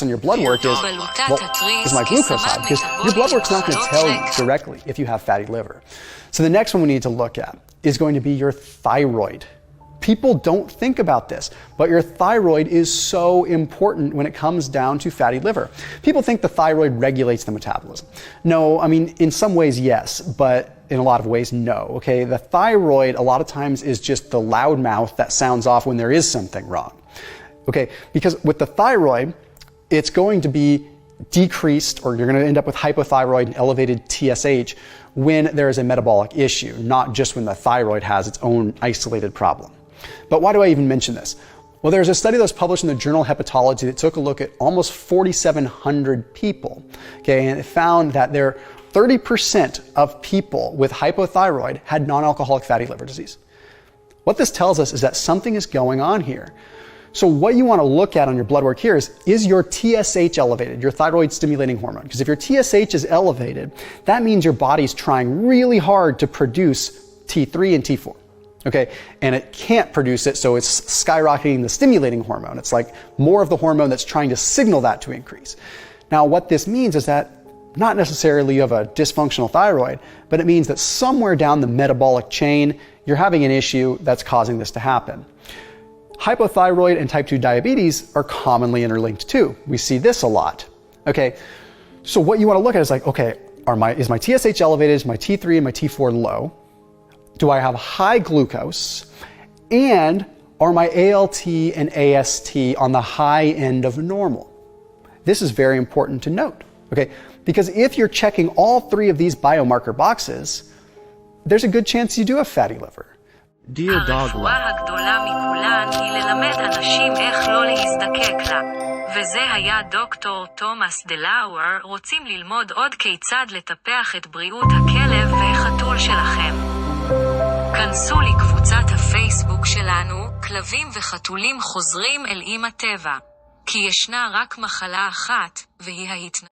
on your blood work is, well, is my glucose high? Because your blood work's not going to tell you directly if you have fatty liver. So the next one we need to look at is going to be your thyroid. People don't think about this, but your thyroid is so important when it comes down to fatty liver. People think the thyroid regulates the metabolism. No, I mean, in some ways, yes, but in a lot of ways, no, okay? The thyroid, a lot of times, is just the loud mouth that sounds off when there is something wrong, okay? Because with the thyroid, it's going to be decreased, or you're going to end up with hypothyroid and elevated TSH when there is a metabolic issue, not just when the thyroid has its own isolated problem. But why do I even mention this? Well, there's a study that was published in the journal Hepatology that took a look at almost 4,700 people, okay, and it found that 30% of people with hypothyroid had non-alcoholic fatty liver disease. What this tells us is that something is going on here. So what you want to look at on your blood work here is your TSH elevated, your thyroid stimulating hormone? Because if your TSH is elevated, that means your body's trying really hard to produce T3 and T4. Okay, and it can't produce it, so it's skyrocketing the stimulating hormone. It's like more of the hormone that's trying to signal that to increase. Now, what this means is that not necessarily you have a dysfunctional thyroid, but it means that somewhere down the metabolic chain, you're having an issue that's causing this to happen. Hypothyroid and type 2 diabetes are commonly interlinked too. We see this a lot. Okay, so what you want to look at is like, okay, is my TSH elevated, is my T3 and my T4 low? Do I have high glucose? And are my ALT and AST on the high end of normal? This is very important to note, okay? Because if you're checking all three of these biomarker boxes, there's a good chance you do have fatty liver. Dear Dog הרפואה הגדולה מכולן היא ללמד אנשים איך לא להזדקק לה. וזה היה דוקטור תומאס דלאואר. רוצים ללמוד עוד כיצד לטפח את בריאות הכלב והחתול שלכם? כנסו לקבוצת הפייסבוק שלנו, כלבים וחתולים חוזרים אל אמא טבע. כי ישנה רק מחלה אחת, והיא ההתנהגות.